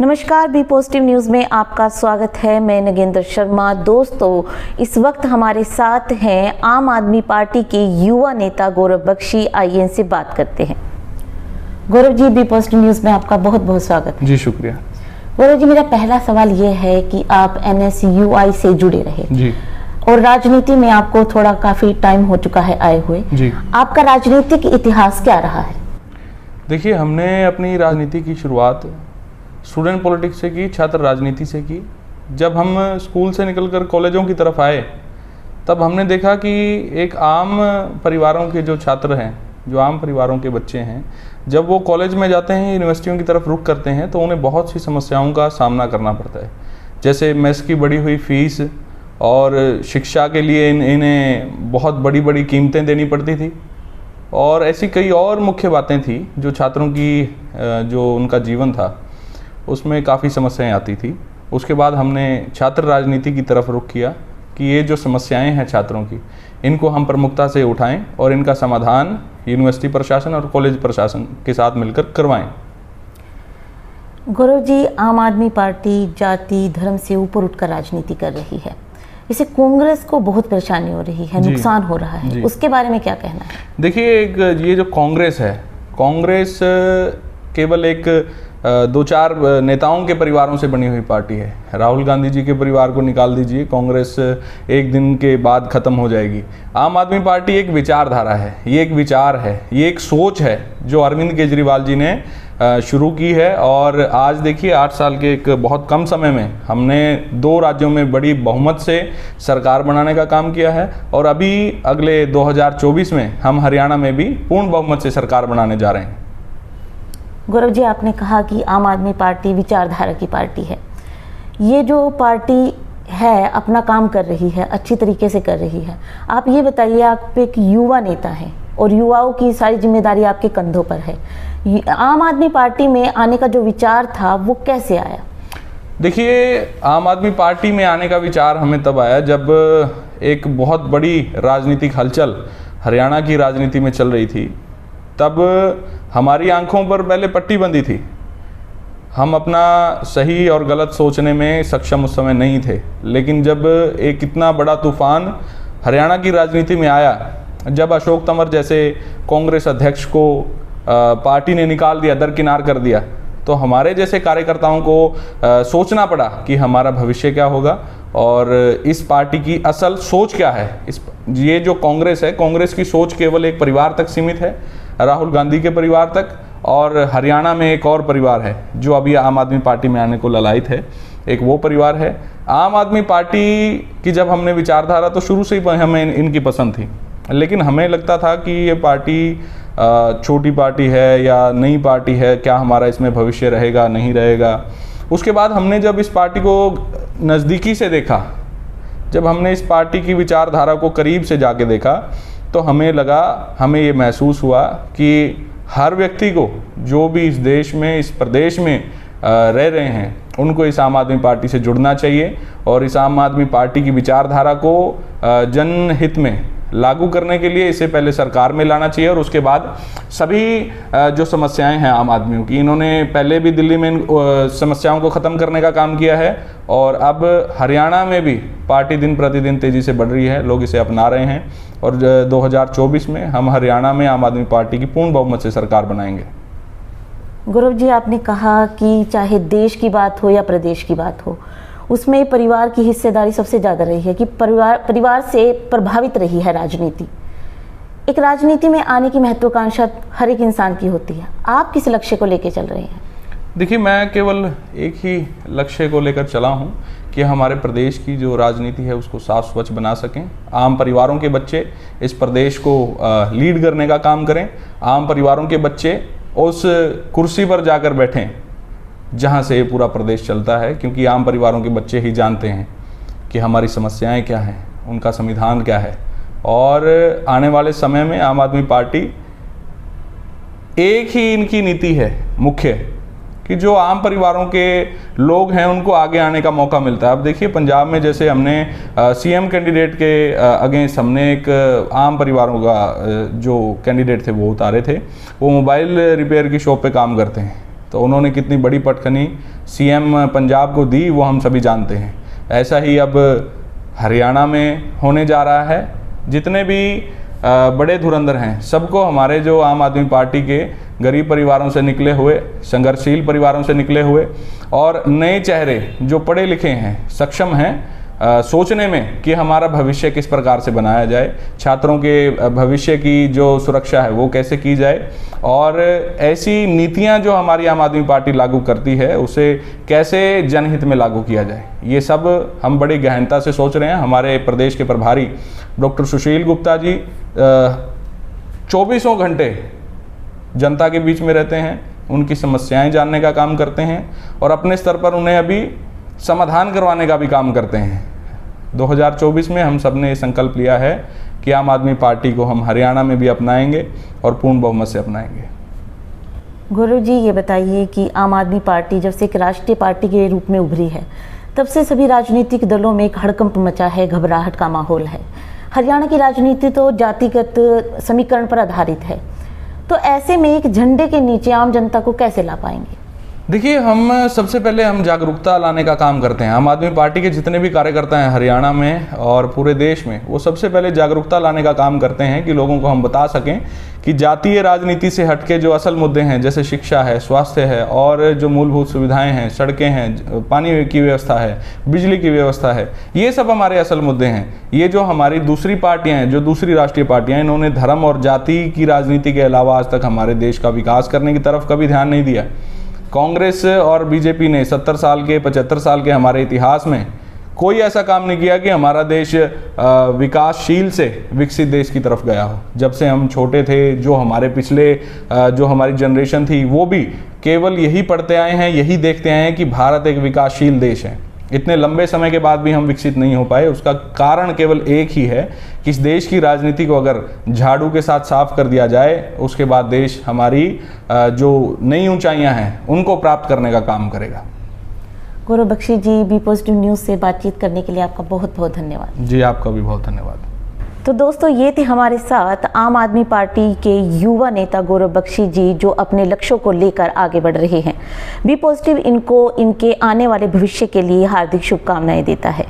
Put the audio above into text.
नमस्कार, B positive news में आपका स्वागत है। मैं नगेंद्र शर्मा। दोस्तों, इस वक्त हमारे साथ हैं आम आदमी पार्टी के युवा नेता गौरव बख्शी। आइए इनसे बात करते हैं। Gaurav ji, B positive news में आपका बहुत बहुत स्वागत है। जी शुक्रिया। गौरव जी, मेरा पहला सवाल ये है कि आप NSUI से जुड़े रहे जी, और राजनीति में आपको थोड़ा काफ़ी टाइम हो चुका है आए हुए। जी। आपका राजनीतिक इतिहास क्या रहा है? देखिए, हमने अपनी राजनीति की शुरुआत स्टूडेंट पॉलिटिक्स से की, छात्र राजनीति से की। जब हम स्कूल से निकलकर कॉलेजों की तरफ आए तब हमने देखा कि एक आम परिवारों के जो छात्र हैं, जो आम परिवारों के बच्चे हैं, जब वो कॉलेज में जाते हैं, यूनिवर्सिटियों की तरफ रुख करते हैं तो उन्हें बहुत सी समस्याओं का सामना करना पड़ता है। जैसे मेस की बढ़ी हुई फीस और शिक्षा के लिए इन्हें बहुत बड़ी बड़ी कीमतें देनी पड़ती थी, और ऐसी कई और मुख्य बातें थी जो छात्रों की जो उनका जीवन था उसमें काफ़ी समस्याएं आती थी। उसके बाद हमने छात्र राजनीति की तरफ रुख किया कि ये जो समस्याएं हैं छात्रों की, इनको हम प्रमुखता से उठाएं और इनका समाधान यूनिवर्सिटी प्रशासन और कॉलेज प्रशासन के साथ मिलकर करवाएं। गौरव जी, आम आदमी पार्टी जाति धर्म से ऊपर उठकर राजनीति कर रही है। इससे कांग्रेस को बहुत परेशानी हो रही है, नुकसान हो रहा है, उसके बारे में क्या कहना है? देखिए, ये जो कांग्रेस है, कांग्रेस केवल एक दो चार नेताओं के परिवारों से बनी हुई पार्टी है। राहुल गांधी जी के परिवार को निकाल दीजिए, कांग्रेस एक दिन के बाद ख़त्म हो जाएगी। आम आदमी पार्टी एक विचारधारा है, ये एक विचार है, ये एक सोच है जो अरविंद केजरीवाल जी ने शुरू की है। और आज देखिए, 8 साल के एक बहुत कम समय में हमने 2 राज्यों में बड़ी बहुमत से सरकार बनाने का काम किया है, और अभी अगले 2024 में हम हरियाणा में भी पूर्ण बहुमत से सरकार बनाने जा रहे हैं। गौरव जी, आपने कहा कि आम आदमी पार्टी विचारधारा की पार्टी है। ये जो पार्टी है अपना काम कर रही है, अच्छी तरीके से कर रही है। आप ये बताइए, आप एक युवा नेता हैं और युवाओं की सारी जिम्मेदारी आपके कंधों पर है। आम आदमी पार्टी में आने का जो विचार था वो कैसे आया? देखिए, आम आदमी पार्टी में आने का विचार हमें तब आया जब एक बहुत बड़ी राजनीतिक हलचल हरियाणा की राजनीति में चल रही थी। तब हमारी आंखों पर पहले पट्टी बंधी थी। हम अपना सही और गलत सोचने में सक्षम उस समय नहीं थे, लेकिन जब एक इतना बड़ा तूफान हरियाणा की राजनीति में आया, जब अशोक तंवर जैसे कांग्रेस अध्यक्ष को पार्टी ने निकाल दिया, दरकिनार कर दिया, तो हमारे जैसे कार्यकर्ताओं को सोचना पड़ा कि हमारा भविष्य क्या होगा और इस पार्टी की असल सोच क्या है। ये जो कांग्रेस है, कांग्रेस की सोच केवल एक परिवार तक सीमित है, राहुल गांधी के परिवार तक, और हरियाणा में एक और परिवार है जो अभी आम आदमी पार्टी में आने को ललायित है, एक वो परिवार है। आम आदमी पार्टी की जब हमने विचारधारा, तो शुरू से ही हमें इनकी पसंद थी, लेकिन हमें लगता था कि ये पार्टी छोटी पार्टी है या नई पार्टी है, क्या हमारा इसमें भविष्य रहेगा नहीं रहेगा। उसके बाद हमने जब इस पार्टी को नज़दीकी से देखा, जब हमने इस पार्टी की विचारधारा को करीब से जाके देखा, तो हमें लगा, हमें ये महसूस हुआ कि हर व्यक्ति को, जो भी इस देश में, इस प्रदेश में रह रहे हैं, उनको इस आम आदमी पार्टी से जुड़ना चाहिए और इस आम आदमी पार्टी की विचारधारा को जनहित में लागू करने के लिए इसे पहले सरकार में लाना चाहिए, और उसके बाद सभी जो समस्याएं हैं आम आदमियों की, इन्होंने पहले भी दिल्ली में समस्याओं को ख़त्म करने का काम किया है, और अब हरियाणा में भी पार्टी दिन प्रतिदिन तेज़ी से बढ़ रही है, लोग इसे अपना रहे हैं, और 2024 में हम हरियाणा में आम आदमी पार्टी की पूर्ण बहुमत से सरकार बनाएंगे। गौरव जी, आपने कहा कि चाहे देश की बात हो या प्रदेश की बात हो, उसमें परिवार की हिस्सेदारी सबसे ज़्यादा रही है कि परिवार से प्रभावित रही है राजनीति। एक राजनीति में आने की महत्वाकांक्षा हर एक इंसान की होती है। आप किस लक्ष्य को लेकर चल रहे हैं? देखिए, मैं केवल एक ही लक्ष्य को लेकर चला हूँ कि हमारे प्रदेश की जो राजनीति है उसको साफ स्वच्छ बना सकें। आम परिवारों के बच्चे इस प्रदेश को लीड करने का काम करें। आम परिवारों के बच्चे उस कुर्सी पर जाकर बैठें जहाँ से ये पूरा प्रदेश चलता है, क्योंकि आम परिवारों के बच्चे ही जानते हैं कि हमारी समस्याएं क्या हैं, उनका संविधान क्या है। और आने वाले समय में आम आदमी पार्टी, एक ही इनकी नीति है मुख्य, कि जो आम परिवारों के लोग हैं उनको आगे आने का मौका मिलता है। अब देखिए, पंजाब में जैसे हमने CM कैंडिडेट के अगेंस्ट हमने एक आम परिवारों का जो कैंडिडेट थे वो उतारे थे। वो मोबाइल रिपेयर की शॉप पे काम करते हैं, तो उन्होंने कितनी बड़ी पटखनी सीएम पंजाब को दी वो हम सभी जानते हैं। ऐसा ही अब हरियाणा में होने जा रहा है। जितने भी बड़े धुरंधर हैं सबको हमारे जो आम आदमी पार्टी के गरीब परिवारों से निकले हुए, संघर्षशील परिवारों से निकले हुए और नए चेहरे जो पढ़े लिखे हैं, सक्षम हैं सोचने में कि हमारा भविष्य किस प्रकार से बनाया जाए, छात्रों के भविष्य की जो सुरक्षा है वो कैसे की जाए और ऐसी नीतियां जो हमारी आम आदमी पार्टी लागू करती है उसे कैसे जनहित में लागू किया जाए, ये सब हम बड़ी गहनता से सोच रहे हैं। हमारे प्रदेश के प्रभारी डॉक्टर सुशील गुप्ता जी 24 घंटे जनता के बीच में रहते हैं, उनकी समस्याएं जानने का काम करते हैं और अपने स्तर पर उन्हें अभी समाधान करवाने का भी काम करते हैं। 2024 में हम सब ने ये संकल्प लिया है कि आम आदमी पार्टी को हम हरियाणा में भी अपनाएंगे और पूर्ण बहुमत से अपनाएंगे। गौरव जी, ये बताइए कि आम आदमी पार्टी जब से एक राष्ट्रीय पार्टी के रूप में उभरी है तब से सभी राजनीतिक दलों में एक हड़कंप मचा है, घबराहट का माहौल है। हरियाणा की राजनीति तो जातिगत समीकरण पर आधारित है, तो ऐसे में एक झंडे के नीचे आम जनता को कैसे ला पाएंगे? देखिए, हम सबसे पहले हम जागरूकता लाने का काम करते हैं। आम आदमी पार्टी के जितने भी कार्यकर्ता हैं हरियाणा में और पूरे देश में, वो सबसे पहले जागरूकता लाने का काम करते हैं कि लोगों को हम बता सकें कि जातीय राजनीति से हटके जो असल मुद्दे हैं जैसे शिक्षा है, स्वास्थ्य है और जो मूलभूत सुविधाएं हैं, सड़कें हैं, पानी की व्यवस्था है, बिजली की व्यवस्था है, ये सब हमारे असल मुद्दे हैं। ये जो हमारी दूसरी पार्टियां हैं, जो दूसरी राष्ट्रीय पार्टियां हैं, इन्होंने धर्म और जाति की राजनीति के अलावा आज तक हमारे देश का विकास करने की तरफ कभी ध्यान नहीं दिया। कांग्रेस और बीजेपी ने 70 साल के 75 साल के हमारे इतिहास में कोई ऐसा काम नहीं किया कि हमारा देश विकासशील से विकसित देश की तरफ गया हो। जब से हम छोटे थे, जो हमारे पिछले जो हमारी जनरेशन थी वो भी केवल यही पढ़ते आए हैं, यही देखते आए हैं कि भारत एक विकासशील देश है। इतने लंबे समय के बाद भी हम विकसित नहीं हो पाए। उसका कारण केवल एक ही है कि इस देश की राजनीति को अगर झाड़ू के साथ साफ कर दिया जाए, उसके बाद देश हमारी जो नई ऊंचाइयां हैं उनको प्राप्त करने का काम करेगा। गौरव बख्शी जी, बी पॉजिटिव न्यूज़ से बातचीत करने के लिए आपका बहुत बहुत धन्यवाद। जी, आपका भी बहुत धन्यवाद। तो दोस्तों, ये थे हमारे साथ आम आदमी पार्टी के युवा नेता गौरव बख्शी जी, जो अपने लक्ष्यों को लेकर आगे बढ़ रहे हैं। बी पॉजिटिव इनको इनके आने वाले भविष्य के लिए हार्दिक शुभकामनाएं देता है।